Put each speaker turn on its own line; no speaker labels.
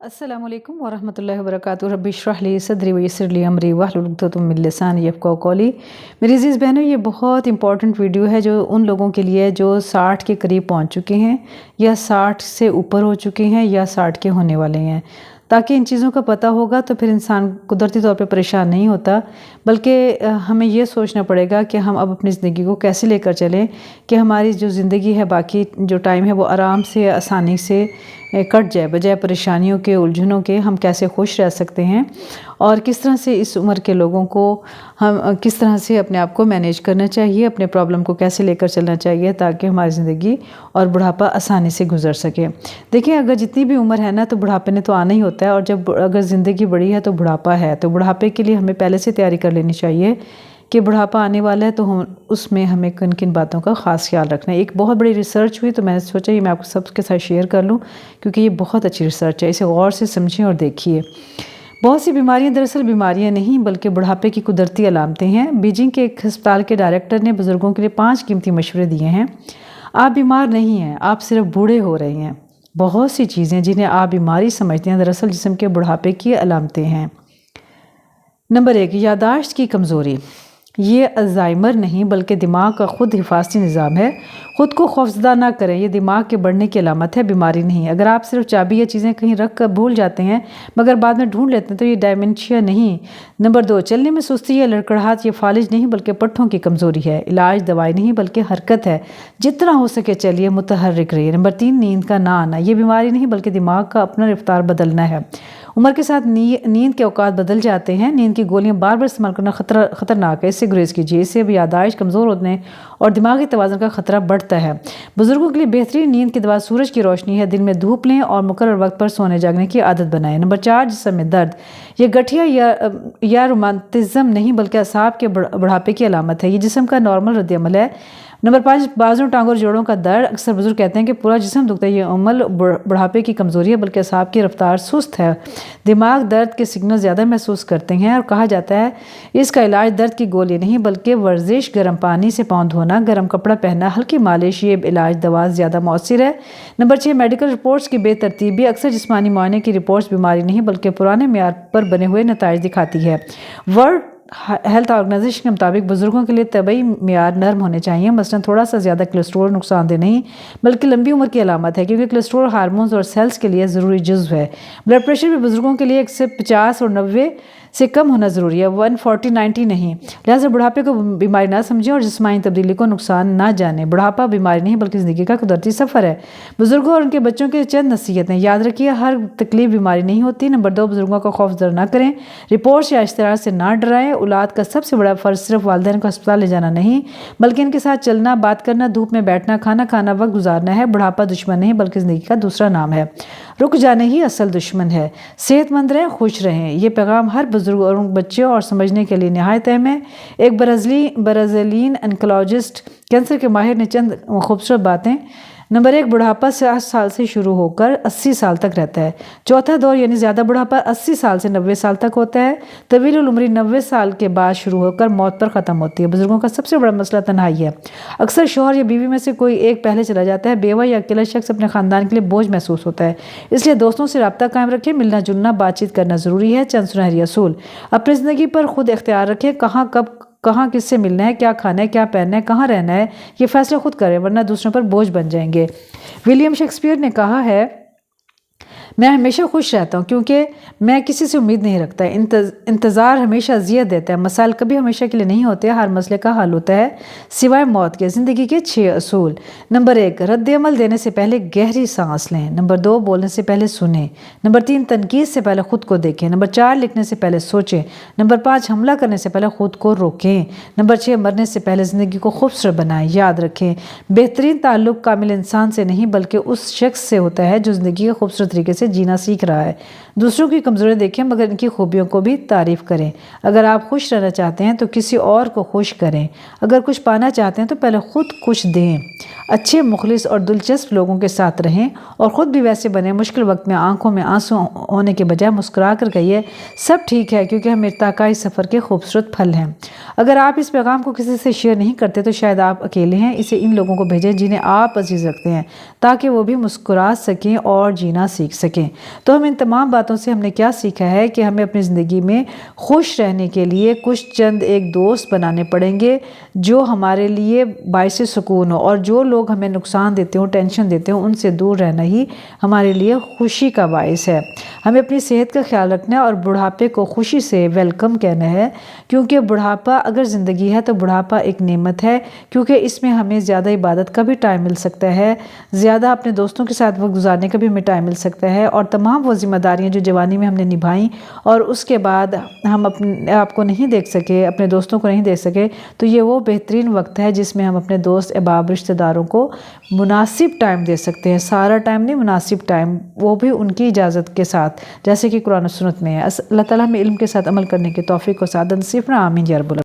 السلام علیکم ورحمۃ اللہ وبرکاتہ۔ رب اشرح لی صدری ویسر لی امری واحلل عقدۃ من لسانی یفقہوا قولی۔ میری عزیز بہنوں، یہ بہت امپورٹنٹ ویڈیو ہے جو ان لوگوں کے لیے جو 60 کے قریب پہنچ چکے ہیں یا 60 سے اوپر ہو چکے ہیں یا 60 کے ہونے والے ہیں، تاکہ ان چیزوں کا پتہ ہوگا تو پھر انسان قدرتی طور پہ پریشان نہیں ہوتا، بلکہ ہمیں یہ سوچنا پڑے گا کہ ہم اب اپنی زندگی کو کیسے لے کر چلیں کہ ہماری جو زندگی ہے، باقی جو ٹائم ہے وہ آرام سے آسانی سے کٹ جائے، بجائے پریشانیوں کے الجھنوں کے ہم کیسے خوش رہ سکتے ہیں، اور کس طرح سے اس عمر کے لوگوں کو ہم کس طرح سے اپنے آپ کو مینیج کرنا چاہیے، اپنے پرابلم کو کیسے لے کر چلنا چاہیے تاکہ ہماری زندگی اور بڑھاپا آسانی سے گزر سکے۔ دیکھیں، اگر جتنی بھی عمر ہے نا تو بڑھاپے نے تو آنا ہی ہوتا ہے، اور جب اگر زندگی بڑی ہے تو بڑھاپا ہے، تو بڑھاپے کے لیے ہمیں پہلے سے تیاری کر لینی چاہیے کہ بڑھاپا آنے والا ہے، تو اس میں ہمیں کن کن باتوں کا خاص خیال رکھنا ہے۔ ایک بہت بڑی ریسرچ ہوئی تو میں نے سوچا یہ میں آپ کو سب کے ساتھ شیئر کر لوں، کیونکہ یہ بہت اچھی ریسرچ ہے، اسے غور سے سمجھیں اور دیکھیے۔ بہت سی بیماریاں دراصل بیماریاں نہیں بلکہ بڑھاپے کی قدرتی علامتیں ہیں۔ بیجنگ کے ایک ہسپتال کے ڈائریکٹر نے بزرگوں کے لیے 5 قیمتی مشورے دیے ہیں۔ آپ بیمار نہیں ہیں، آپ صرف بوڑھے ہو رہے ہیں۔ بہت سی چیزیں جنہیں آپ بیماری سمجھتے ہیں دراصل جسم کے بڑھاپے کی علامتیں ہیں۔ نمبر 1، یادداشت کی کمزوری۔ یہ الزائمر نہیں بلکہ دماغ کا خود حفاظتی نظام ہے۔ خود کو خوفزدہ نہ کریں، یہ دماغ کے بڑھنے کی علامت ہے، بیماری نہیں۔ اگر آپ صرف چابی یا چیزیں کہیں رکھ کر بھول جاتے ہیں مگر بعد میں ڈھونڈ لیتے ہیں تو یہ ڈائمنشیا نہیں۔ نمبر 2، چلنے میں سستی یا لڑکڑاہٹ یہ فالج نہیں بلکہ پٹھوں کی کمزوری ہے۔ علاج دوائی نہیں بلکہ حرکت ہے، جتنا ہو سکے چلیے، متحرک رہیے۔ نمبر 3، نیند کا نہ آنا یہ بیماری نہیں بلکہ دماغ کا اپنا رفتار بدلنا ہے۔ عمر کے ساتھ نیند کے اوقات بدل جاتے ہیں۔ نیند کی گولیاں بار بار استعمال کرنا خطرناک ہے، اس سے گریز کیجیے، اس سے بھی یادداشت کمزور ہونے اور دماغی توازن کا خطرہ بڑھتا ہے۔ بزرگوں کے لیے بہترین نیند کی دوا سورج کی روشنی ہے۔ دن میں دھوپ لیں اور مقرر وقت پر سونے جاگنے کی عادت بنائیں۔ نمبر 4، جسم میں درد یہ گٹھیا یا روماتزم نہیں بلکہ اعصاب کے بڑھاپے کی علامت ہے، یہ جسم کا نارمل رد عمل ہے۔ نمبر 5، بازوں، ٹانگوں اور جوڑوں کا درد اکثر بزرگ کہتے ہیں کہ پورا جسم دکھتا ہے، یہ عمل بڑھاپے کی کمزوری ہے بلکہ اعصاب کی رفتار سست ہے۔ دماغ درد کے سگنل زیادہ محسوس کرتے ہیں اور کہا جاتا ہے اس کا علاج درد کی گولی نہیں بلکہ ورزش، گرم پانی سے پاؤں دھونا، گرم کپڑا پہننا، ہلکی مالش، یہ علاج دوا زیادہ مؤثر ہے۔ نمبر 6، میڈیکل رپورٹس کی بے ترتیبی اکثر جسمانی معائنے کی رپورٹس بیماری نہیں بلکہ پرانے معیار پر بنے ہوئے نتائج دکھاتی ہے۔ ورلڈ ہیلتھ آرگنائزیشن کے مطابق بزرگوں کے لیے طبی معیار نرم ہونے چاہیے، مثلاً تھوڑا سا زیادہ کولیسٹرول نقصان دہ نہیں بلکہ لمبی عمر کی علامت ہے، کیونکہ کولیسٹرول ہارمونز اور سیلز کے لیے ضروری جزو ہے۔ بلڈ پریشر بھی بزرگوں کے لیے 150 اور 90 سے کم ہونا ضروری ہے، 140/90 نہیں۔ لہٰذا بڑھاپے کو بیماری نہ سمجھیں اور جسمانی تبدیلی کو نقصان نہ جانیں۔ بڑھاپا بیماری نہیں بلکہ زندگی کا قدرتی سفر ہے۔ بزرگوں اور ان کے بچوں کے چند نصیحتیں یاد رکھیے، ہر تکلیف بیماری نہیں ہوتی۔ نمبر 2، بزرگوں کا خوف زدہ نہ کریں، رپورٹس یا اشتہارات سے نہ ڈرائیں۔ اولاد کا سب سے بڑا فرض صرف والدین کو ہسپتال لے جانا نہیں بلکہ ان کے ساتھ چلنا، بات کرنا، دھوپ میں بیٹھنا، کھانا کھانا، وقت گزارنا ہے۔ بڑھاپا دشمن نہیں بلکہ زندگی کا دوسرا نام ہے، رک جانے ہی اصل دشمن ہے۔ صحت مند رہیں، خوش رہیں، یہ پیغام ہر بزرگ اور بچوں اور سمجھنے کے لیے نہایت اہم ہے۔ ایک برازیلین انکولوجسٹ کینسر کے ماہر نے چند خوبصورت باتیں۔ نمبر 1، بڑھاپا 60 سال سے شروع ہو کر 80 سال تک رہتا ہے۔ چوتھا دور یعنی زیادہ بڑھاپا 80 سال سے 90 سال تک ہوتا ہے۔ طویل العمری 90 سال کے بعد شروع ہو کر موت پر ختم ہوتی ہے۔ بزرگوں کا سب سے بڑا مسئلہ تنہائی ہے، اکثر شوہر یا بیوی میں سے کوئی ایک پہلے چلا جاتا ہے۔ بیوہ یا اکیلا شخص اپنے خاندان کے لیے بوجھ محسوس ہوتا ہے، اس لیے دوستوں سے رابطہ قائم رکھیں، ملنا جلنا، بات چیت کرنا ضروری ہے۔ چند سنہری اصول: اپنی زندگی پر خود اختیار رکھیں، کہاں، کب، کہاں کس سے ملنا ہے، کیا کھانا ہے، کیا پہننا ہے، کہاں رہنا ہے، یہ فیصلے خود کریں ورنہ دوسروں پر بوجھ بن جائیں گے۔ ولیم شیکسپیئر نے کہا ہے، میں ہمیشہ خوش رہتا ہوں کیونکہ میں کسی سے امید نہیں رکھتا۔ انتظار ہمیشہ اذیت دیتا ہے، مسائل کبھی ہمیشہ کے لیے نہیں ہوتے، ہر مسئلے کا حل ہوتا ہے سوائے موت کے۔ زندگی کے 6 اصول: نمبر 1، رد عمل دینے سے پہلے گہری سانس لیں۔ نمبر 2، بولنے سے پہلے سنیں۔ نمبر 3، تنقید سے پہلے خود کو دیکھیں۔ نمبر 4، لکھنے سے پہلے سوچیں۔ نمبر 5، حملہ کرنے سے پہلے خود کو روکیں۔ نمبر 6، مرنے سے پہلے زندگی کو خوبصورت بنائیں۔ یاد رکھیں، بہترین تعلق کامل انسان سے نہیں بلکہ اس شخص سے ہوتا ہے جو زندگی کے خوبصورت طریقے سے جینا سیکھ رہا ہے۔ دوسروں کی کمزوریاں دیکھیں مگر ان کی خوبیوں کو بھی تعریف کریں۔ اگر آپ خوش رہنا چاہتے ہیں تو کسی اور کو خوش کریں، اگر کچھ پانا چاہتے ہیں تو پہلے خود کچھ دیں۔ اچھے، مخلص اور دلچسپ لوگوں کے ساتھ رہیں اور خود بھی ویسے بنیں۔ مشکل وقت میں آنکھوں میں آنسو ہونے کے بجائے مسکرا کر کہیے سب ٹھیک ہے، کیونکہ ہم ارتقائی سفر کے خوبصورت پھل ہیں۔ اگر آپ اس پیغام کو کسی سے شیئر نہیں کرتے تو شاید آپ اکیلے ہیں، اسے ان لوگوں کو بھیجیں جنہیں آپ عزیز رکھتے ہیں تاکہ وہ بھی مسکرا سکیں اور جینا سیکھ سکیں۔ سکیں۔ تو ہم ان تمام باتوں سے ہم نے کیا سیکھا ہے کہ ہمیں اپنی زندگی میں خوش رہنے کے لیے کچھ چند ایک دوست بنانے پڑیں گے جو ہمارے لیے باعث سکون ہو، اور جو لوگ ہمیں نقصان دیتے ہوں، ٹینشن دیتے ہوں، ان سے دور رہنا ہی ہمارے لیے خوشی کا باعث ہے۔ ہمیں اپنی صحت کا خیال رکھنا ہے اور بڑھاپے کو خوشی سے ویلکم کہنا ہے، کیونکہ بڑھاپا اگر زندگی ہے تو بڑھاپا ایک نعمت ہے، کیونکہ اس میں ہمیں زیادہ عبادت کا بھی ٹائم مل سکتا ہے، زیادہ اپنے دوستوں کے ساتھ وقت گزارنے کا بھی ہمیں ٹائم مل سکتا ہے، اور تمام وہ ذمہ داریاں جو جوانی میں ہم نے نبھائیں اور اس کے بعد ہم اپنے آپ کو نہیں دیکھ سکے، اپنے دوستوں کو نہیں دیکھ سکے، تو یہ وہ بہترین وقت ہے جس میں ہم اپنے دوست احباب رشتہ داروں کو مناسب ٹائم دے سکتے ہیں، سارا ٹائم نہیں، مناسب ٹائم، وہ بھی ان کی اجازت کے ساتھ، جیسے کہ قرآن و سنت میں ہے۔ اللہ تعالیٰ ہمیں علم کے ساتھ عمل کرنے کی توفیق و سعادت نصیب فرمائے، آمین یا رب العالمین۔